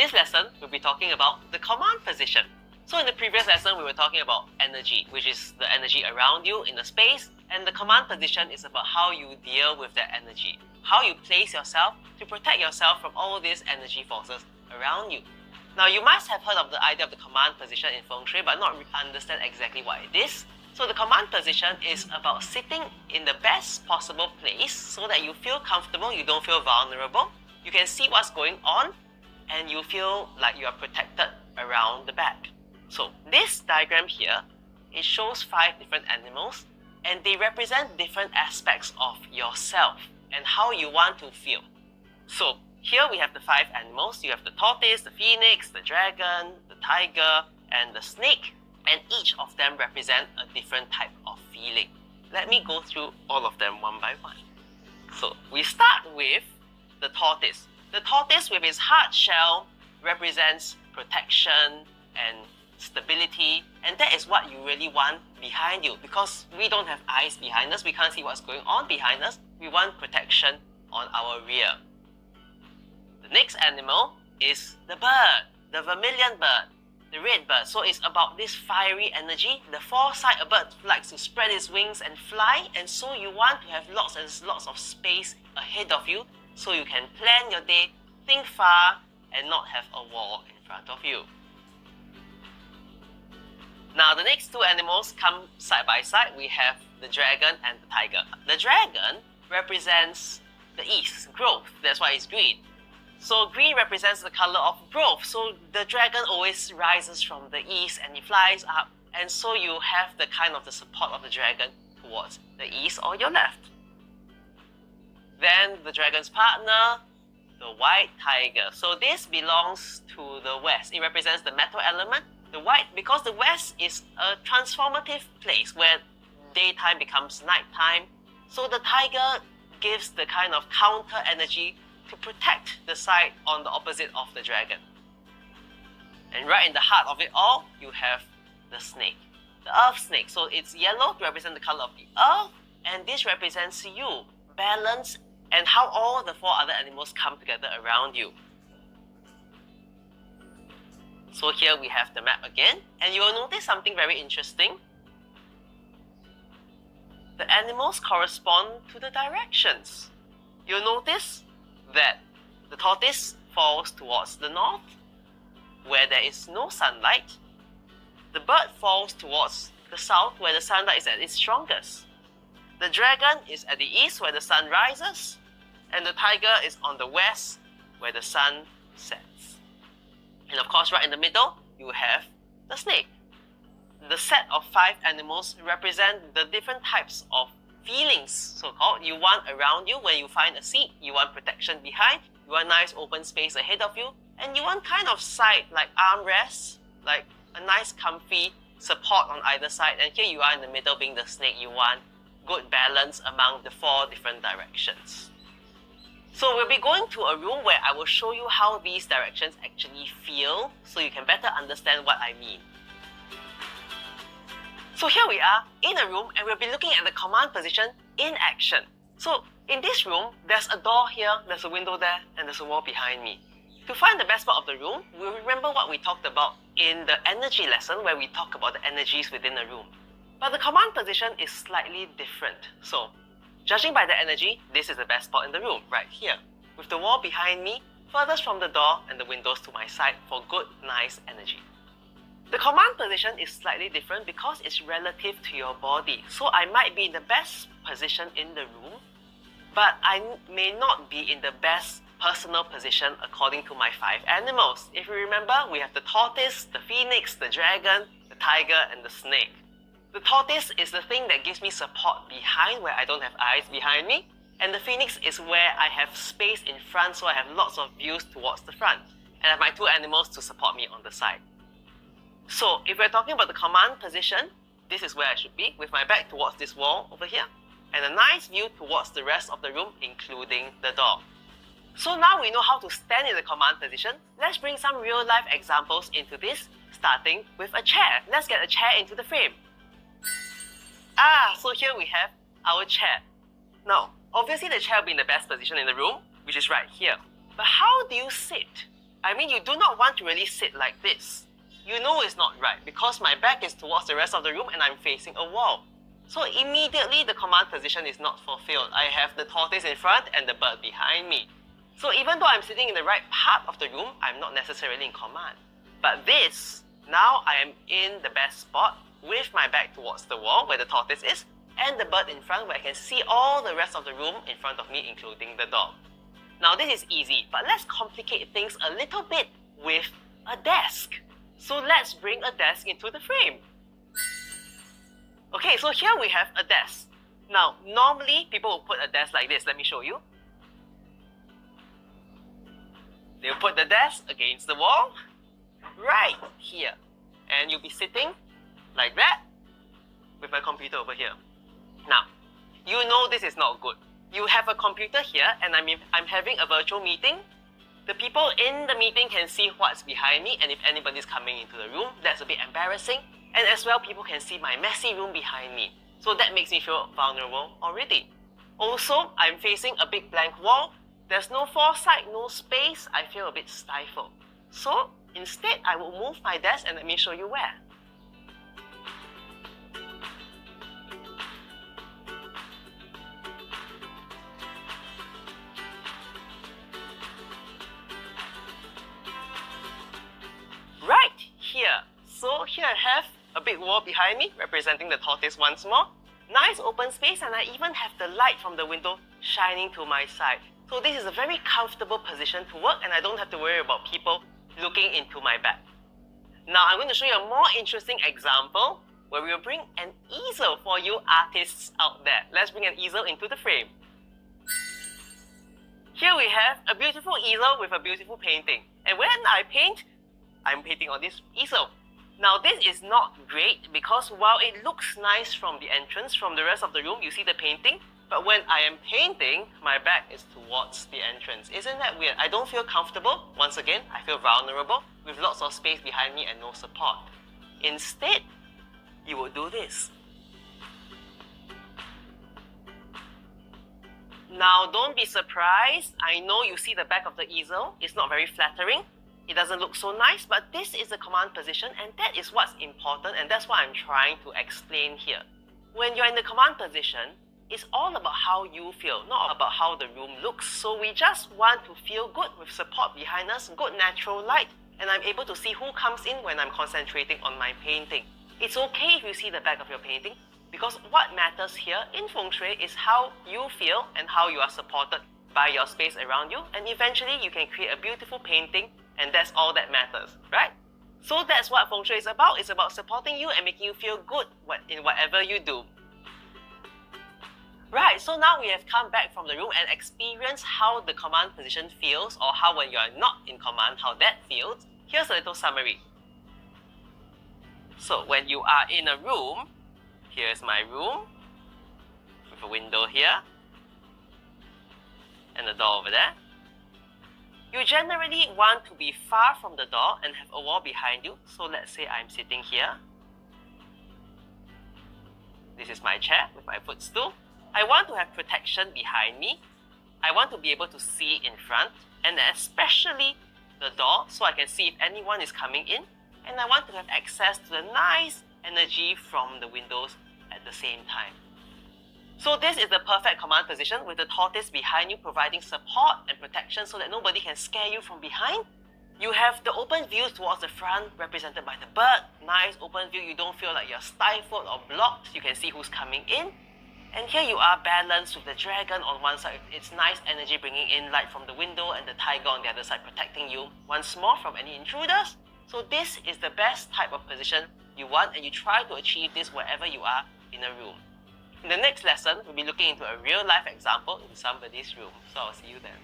this lesson, we'll be talking about the command position. So in the previous lesson, we were talking about energy, which is the energy around you in the space, and the command position is about how you deal with that energy, how you place yourself to protect yourself from all these energy forces around you. Now, you must have heard of the idea of the command position in Feng Shui, but not understand exactly what it is. So the command position is about sitting in the best possible place so that you feel comfortable, you don't feel vulnerable, you can see what's going on, and you feel like you are protected around the back. So this diagram here, it shows 5 different animals, and they represent different aspects of yourself and how you want to feel. So here we have the 5 animals. You have the tortoise, the phoenix, the dragon, the tiger, and the snake. And each of them represent a different type of feeling. Let me go through all of them one by one. So we start with the tortoise. The tortoise with its hard shell represents protection and stability, and that is what you really want behind you, because we don't have eyes behind us, we can't see what's going on behind us. We want protection on our rear. The next animal is the bird, the vermilion bird, the red bird. So it's about this fiery energy. The foresight, a bird likes to spread its wings and fly, and so you want to have lots and lots of space ahead of you so you can plan your day, think far, and not have a wall in front of you. Now the next 2 animals come side by side. We have the dragon and the tiger. The dragon represents the east, growth. That's why it's green. So green represents the color of growth. So the dragon always rises from the east and it flies up. And so you have the kind of the support of the dragon towards the east or your left. Then the dragon's partner, the white tiger. So this belongs to the west. It represents the metal element. The white, because the west is a transformative place where daytime becomes nighttime. So the tiger gives the kind of counter energy to protect the side on the opposite of the dragon. And right in the heart of it all, you have the snake, the earth snake. So it's yellow to represent the color of the earth, and this represents you, balance, and how all the 4 other animals come together around you. So here we have the map again, and you will notice something very interesting. The animals correspond to the directions. You'll notice that the tortoise falls towards the north, where there is no sunlight. The bird falls towards the south, where the sunlight is at its strongest. The dragon is at the east, where the sun rises, and the tiger is on the west, where the sun sets. And of course, right in the middle, you have the snake. The set of 5 animals represent the different types of feelings, so-called, you want around you. When you find a seat, you want protection behind, you want nice open space ahead of you, and you want kind of side, like armrests, like a nice comfy support on either side. And here you are in the middle being the snake. You want good balance among the 4 different directions. So we'll be going to a room where I will show you how these directions actually feel, so you can better understand what I mean. So here we are in a room, and we'll be looking at the command position in action. So in this room, there's a door here, there's a window there, and there's a wall behind me. To find the best part of the room, we'll remember what we talked about in the energy lesson, where we talk about the energies within a room. But the command position is slightly different. So judging by the energy, this is the best spot in the room, right here, with the wall behind me, furthest from the door and the windows to my side for good, nice energy. The command position is slightly different because it's relative to your body. So I might be in the best position in the room, but I may not be in the best personal position according to my 5 animals. If you remember, we have the tortoise, the phoenix, the dragon, the tiger, and the snake. The tortoise is the thing that gives me support behind, where I don't have eyes behind me. And the phoenix is where I have space in front, so I have lots of views towards the front. And I have my 2 animals to support me on the side. So if we're talking about the command position, this is where I should be, with my back towards this wall over here, and a nice view towards the rest of the room, including the door. So now we know how to stand in the command position. Let's bring some real life examples into this, starting with a chair. Let's get a chair into the frame. So here we have our chair. Now, obviously the chair will be in the best position in the room, which is right here. But how do you sit? I mean, you do not want to really sit like this. You know it's not right because my back is towards the rest of the room and I'm facing a wall. So immediately the command position is not fulfilled. I have the tortoise in front and the bird behind me. So even though I'm sitting in the right part of the room, I'm not necessarily in command. But this, now I am in the best spot with my back towards the wall where the tortoise is and the bird in front where I can see all the rest of the room in front of me, including the dog. Now this is easy, but let's complicate things a little bit with a desk. So let's bring a desk into the frame. Okay, so here we have a desk. Now, normally people will put a desk like this. Let me show you. They'll put the desk against the wall, right here. And you'll be sitting like that with my computer over here. Now, you know this is not good. You have a computer here and I'm having a virtual meeting. The people in the meeting can see what's behind me, and if anybody's coming into the room, that's a bit embarrassing. And as well, people can see my messy room behind me. So that makes me feel vulnerable already. Also, I'm facing a big blank wall. There's no foresight, no space. I feel a bit stifled. So instead, I will move my desk and let me show you where. Right here. So here I have a big wall behind me representing the tortoise once more. Nice open space, and I even have the light from the window shining to my side. So this is a very comfortable position to work and I don't have to worry about people looking into my back. Now I'm going to show you a more interesting example where we will bring an easel for you artists out there. Let's bring an easel into the frame. Here we have a beautiful easel with a beautiful painting. And when I paint, I'm painting on this easel. Now this is not great because while it looks nice from the entrance, from the rest of the room, you see the painting. But when I am painting, my back is towards the entrance. Isn't that weird? I don't feel comfortable. Once again, I feel vulnerable with lots of space behind me and no support. Instead, you would do this. Now, don't be surprised. I know you see the back of the easel. It's not very flattering. It doesn't look so nice, but this is the command position and that is what's important, and that's what I'm trying to explain here. When you're in the command position, it's all about how you feel, not about how the room looks. So we just want to feel good with support behind us, good natural light, and I'm able to see who comes in when I'm concentrating on my painting. It's okay if you see the back of your painting, because what matters here in Feng Shui is how you feel and how you are supported by your space around you, and eventually you can create a beautiful painting, and that's all that matters, right? So that's what Feng Shui is about. It's about supporting you and making you feel good in whatever you do. Right, so now we have come back from the room and experienced how the command position feels, or how when you are not in command, how that feels. Here's a little summary. So when you are in a room, here's my room, with a window here, and a door over there. You generally want to be far from the door and have a wall behind you. So let's say I'm sitting here. This is my chair with my footstool. I want to have protection behind me. I want to be able to see in front, and especially the door, so I can see if anyone is coming in. And I want to have access to the nice energy from the windows at the same time. So this is the perfect command position with the tortoise behind you providing support and protection so that nobody can scare you from behind. You have the open views towards the front represented by the bird. Nice open view, you don't feel like you're stifled or blocked. You can see who's coming in. And here you are balanced with the dragon on one side. It's nice energy bringing in light from the window, and the tiger on the other side protecting you once more from any intruders. So this is the best type of position you want, and you try to achieve this wherever you are in a room. In the next lesson, we'll be looking into a real life example in somebody's room. So I'll see you then.